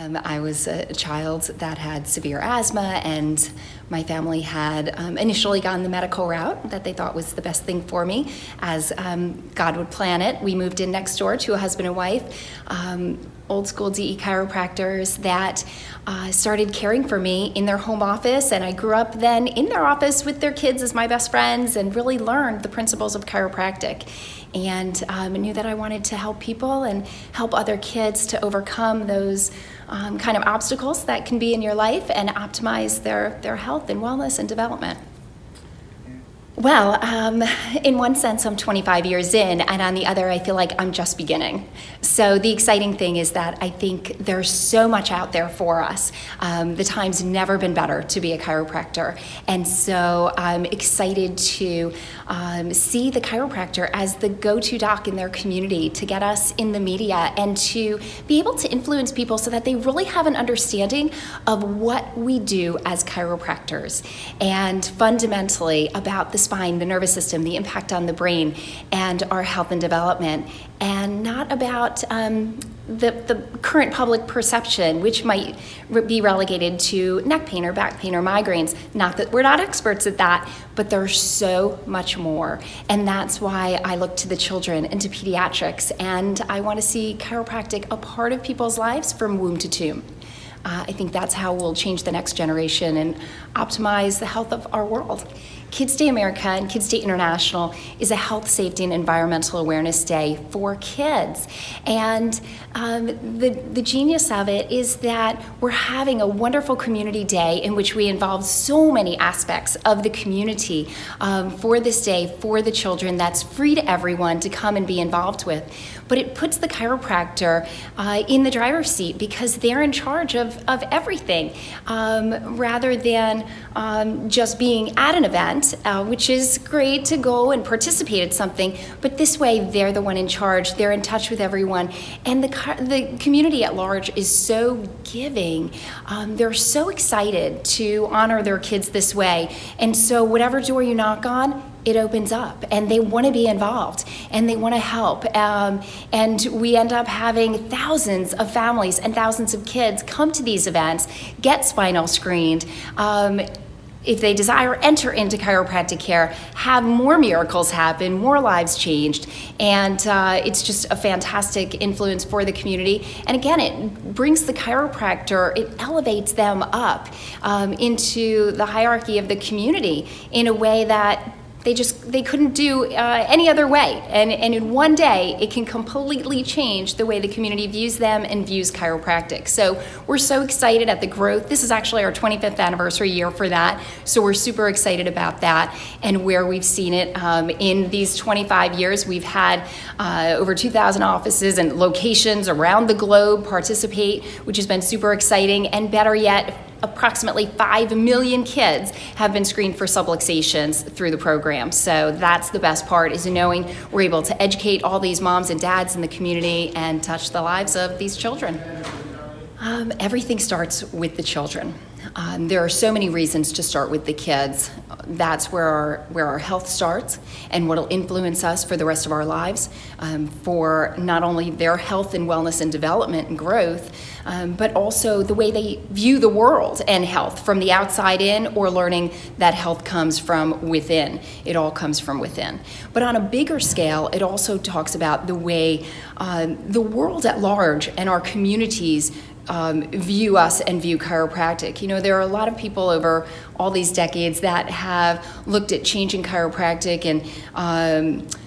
I was a child that had severe asthma, and my family had initially gone the medical route that they thought was the best thing for me. As God would plan it, we moved in next door to a husband and wife, old school DE chiropractors that started caring for me in their home office, and I grew up then in their office with their kids as my best friends and really learned the principles of chiropractic. And I knew that I wanted to help people and help other kids to overcome those kind of obstacles that can be in your life and optimize their health and wellness and development. Well, in one sense, I'm 25 years in, and on the other, I feel like I'm just beginning. So the exciting thing is that I think there's so much out there for us. The time's never been better to be a chiropractor. And so I'm excited to see the chiropractor as the go-to doc in their community, to get us in the media and to be able to influence people so that they really have an understanding of what we do as chiropractors and fundamentally about the spine, the nervous system, the impact on the brain, and our health and development, and not about the current public perception, which might be relegated to neck pain or back pain or migraines. Not that we're not experts at that, but there's so much more. And that's why I look to the children and to pediatrics, and I want to see chiropractic a part of people's lives from womb to tomb. I think that's how we'll change the next generation and optimize the health of our world. Kids Day America and Kids Day International is a health, safety, and environmental awareness day for kids. And the genius of it is that we're having a wonderful community day in which we involve so many aspects of the community for this day, for the children, that's free to everyone to come and be involved with. But it puts the chiropractor in the driver's seat because they're in charge of everything, rather than just being at an event, which is great to go and participate at something, but this way they're the one in charge, they're in touch with everyone, and the community at large is so giving. They're so excited to honor their kids this way, and so whatever door you knock on, it opens up, and they want to be involved, and they want to help, and we end up having thousands of families and thousands of kids come to these events, get spinal screened, if they desire, enter into chiropractic care, have more miracles happen, more lives changed, and it's just a fantastic influence for the community. And again, it brings the chiropractor, it elevates them up into the hierarchy of the community in a way that they couldn't do any other way. And in one day, it can completely change the way the community views them and views chiropractic. So we're so excited at the growth. This is actually our 25th anniversary year for that. So we're super excited about that and where we've seen it. In these 25 years, we've had over 2,000 offices and locations around the globe participate, which has been super exciting. And better yet, approximately 5 million kids have been screened for subluxations through the program. So that's the best part, is knowing we're able to educate all these moms and dads in the community and touch the lives of these children. Everything starts with the children. There are so many reasons to start with the kids. That's where our health starts and what will influence us for the rest of our lives, for not only their health and wellness and development and growth, but also the way they view the world and health from the outside in, or learning that health comes from within. It all comes from within. But on a bigger scale, it also talks about the way the world at large and our communities view us and view chiropractic. You know, there are a lot of people over all these decades that have looked at changing chiropractic and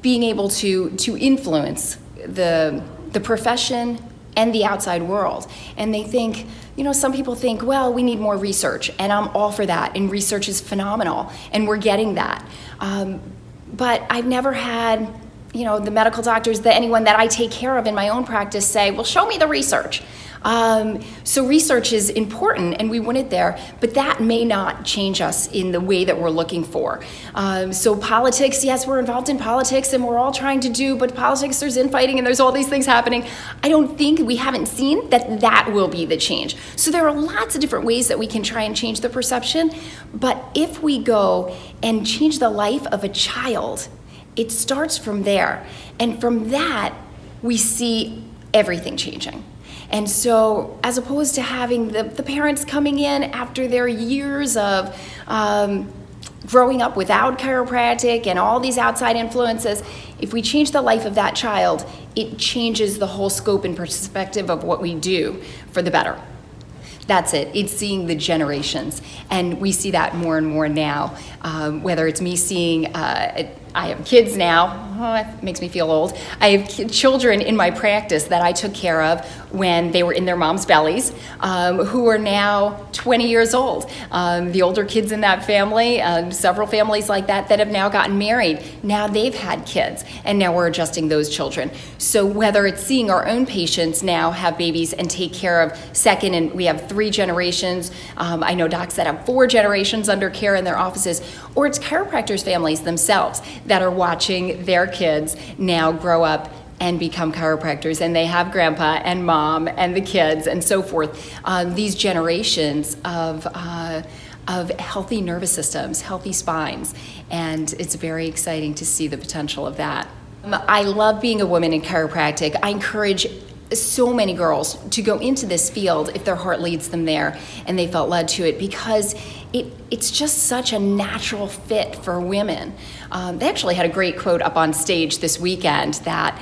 being able to influence the profession and the outside world. And they think, you know, some people think, well, we need more research, and I'm all for that, and research is phenomenal, and we're getting that. But I've never had, you know, the medical doctors, anyone that I take care of in my own practice say, well, show me the research. So research is important, and we want it there, but that may not change us in the way that we're looking for. So politics, yes, we're involved in politics, and we're all trying to do, but politics, there's infighting, and there's all these things happening. I don't think, we haven't seen that will be the change. So there are lots of different ways that we can try and change the perception, but if we go and change the life of a child, it starts from there. And from that, we see everything changing. And so as opposed to having the parents coming in after their years of growing up without chiropractic and all these outside influences, if we change the life of that child, it changes the whole scope and perspective of what we do for the better. That's it. It's seeing the generations. And we see that more and more now, whether it's me seeing, I have kids now. Oh, it makes me feel old. I have children in my practice that I took care of when they were in their mom's bellies, who are now 20 years old. The older kids in that family, several families like that have now gotten married. Now they've had kids, and now we're adjusting those children. So whether it's seeing our own patients now have babies and take care of second, and we have 3 generations. I know docs that have 4 generations under care in their offices, or it's chiropractors' families themselves that are watching their kids now grow up and become chiropractors, and they have grandpa and mom and the kids and so forth. These generations of healthy nervous systems, healthy spines, and it's very exciting to see the potential of that. I love being a woman in chiropractic. I encourage so many girls to go into this field if their heart leads them there and they felt led to it, because it's just such a natural fit for women. They actually had a great quote up on stage this weekend that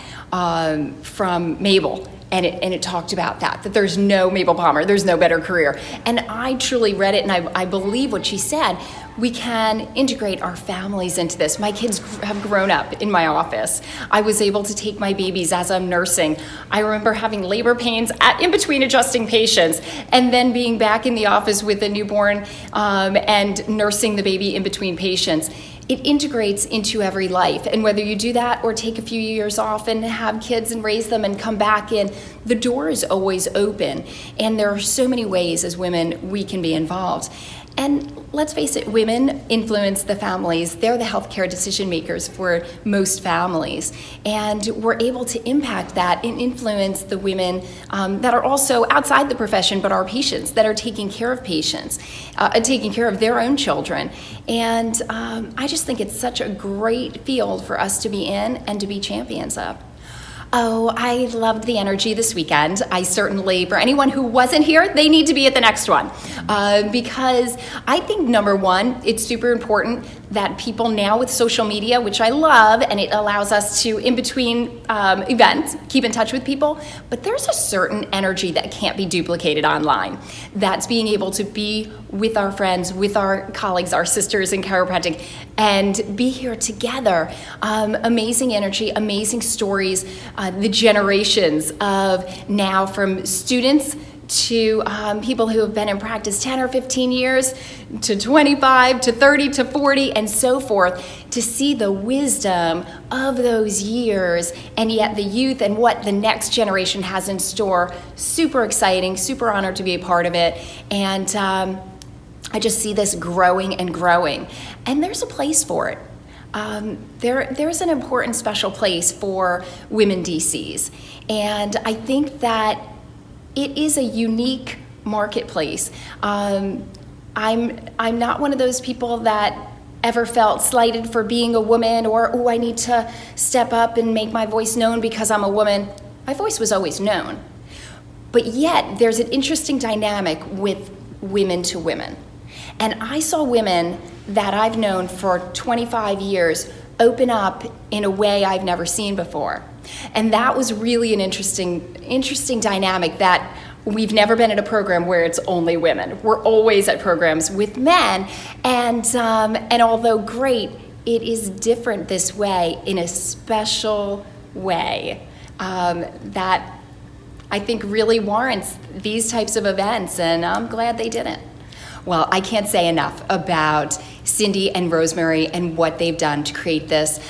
from Mabel, and it talked about that there's no Mabel Palmer, there's no better career. And I truly read it, and I believe what she said. We can integrate our families into this. My kids have grown up in my office. I was able to take my babies as I'm nursing. I remember having labor pains in between adjusting patients, and then being back in the office with a newborn and nursing the baby in between patients. It integrates into every life, and whether you do that or take a few years off and have kids and raise them and come back in, the door is always open, and there are so many ways as women we can be involved. And let's face it, women influence the families. They're the healthcare decision makers for most families. And we're able to impact that and influence the women that are also outside the profession, but are patients, that are taking care of patients, taking care of their own children. And I just think it's such a great field for us to be in and to be champions of. Oh, I loved the energy this weekend. I certainly, for anyone who wasn't here, they need to be at the next one. Because I think, number one, it's super important that people now with social media, which I love, and it allows us to, in between events, keep in touch with people, but there's a certain energy that can't be duplicated online. That's being able to be with our friends, with our colleagues, our sisters in chiropractic, and be here together. Amazing energy, amazing stories, the generations of now from students to people who have been in practice 10 or 15 years, to 25, to 30, to 40, and so forth, to see the wisdom of those years, and yet the youth and what the next generation has in store. Super exciting, super honored to be a part of it, and I just see this growing and growing, and there's a place for it. There's an important special place for women DCs, and I think that it is a unique marketplace. I'm not one of those people that ever felt slighted for being a woman, or, oh, I need to step up and make my voice known because I'm a woman. My voice was always known. But yet, there's an interesting dynamic with women to women. And I saw women that I've known for 25 years open up in a way I've never seen before. And that was really an interesting dynamic, that we've never been at a program where it's only women. We're always at programs with men, and although great, it is different this way in a special way that I think really warrants these types of events, and I'm glad they didn't. Well, I can't say enough about Cindy and Rosemary and what they've done to create this.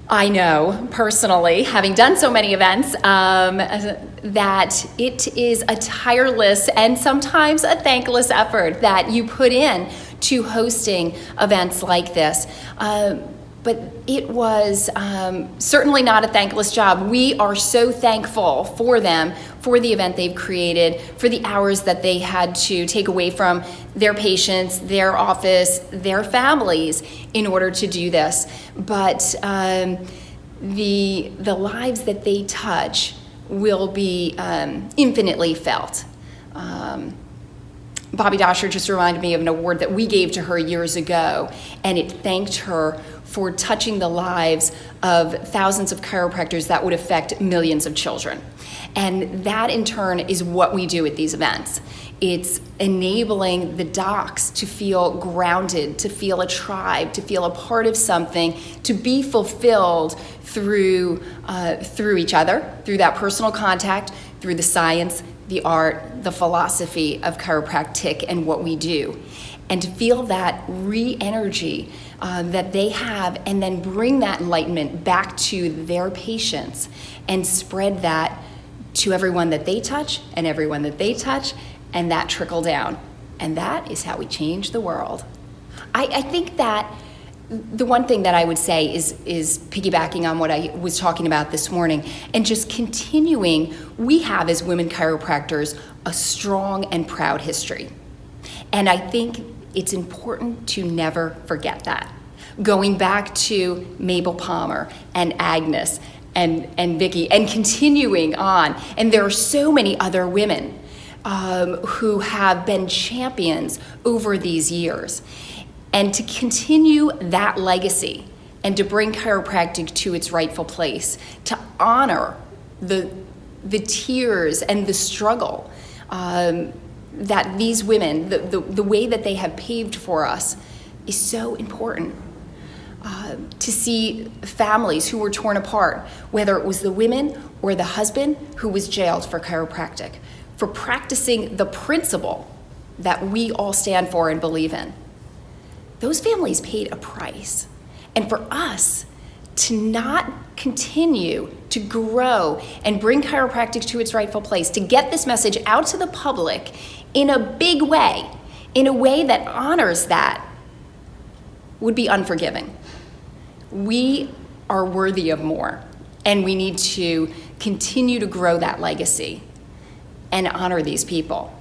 I know personally, having done so many events, that it is a tireless and sometimes a thankless effort that you put in to hosting events like this. But it was certainly not a thankless job. We are so thankful for them, for the event they've created, for the hours that they had to take away from their patients, their office, their families in order to do this. But the lives that they touch will be infinitely felt. Bobby Dosher just reminded me of an award that we gave to her years ago, and it thanked her for touching the lives of thousands of chiropractors that would affect millions of children. And that in turn is what we do at these events. It's enabling the docs to feel grounded, to feel a tribe, to feel a part of something, to be fulfilled through each other, through that personal contact, through the science, the art, the philosophy of chiropractic and what we do. And to feel that re-energy that they have, and then bring that enlightenment back to their patients and spread that to everyone that they touch and everyone that they touch, and that trickle down. And that is how we change the world. I think that the one thing that I would say is piggybacking on what I was talking about this morning, and just continuing, we have as women chiropractors a strong and proud history. And I think it's important to never forget that. Going back to Mabel Palmer and Agnes and Vicky, and continuing on. And there are so many other women who have been champions over these years. And to continue that legacy and to bring chiropractic to its rightful place, to honor the tears and the struggle that these women, the way that they have paved for us, is so important. To see families who were torn apart, whether it was the women or the husband who was jailed for chiropractic, for practicing the principle that we all stand for and believe in. Those families paid a price. And for us to not continue to grow and bring chiropractic to its rightful place, to get this message out to the public in a big way, in a way that honors that, would be unforgiving. We are worthy of more, and we need to continue to grow that legacy and honor these people.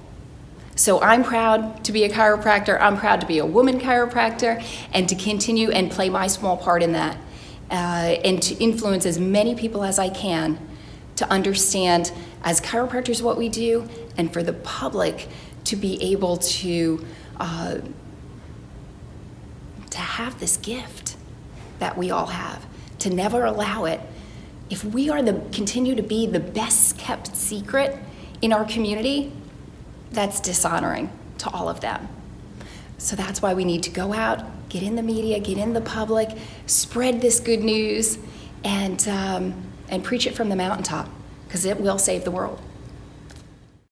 So I'm proud to be a chiropractor. I'm proud to be a woman chiropractor, and to continue and play my small part in that, and to influence as many people as I can to understand as chiropractors what we do, and for the public to be able to have this gift that we all have, to never allow it. If we are continue to be the best kept secret in our community, that's dishonoring to all of them. So that's why we need to go out, get in the media, get in the public, spread this good news, and preach it from the mountaintop, because it will save the world.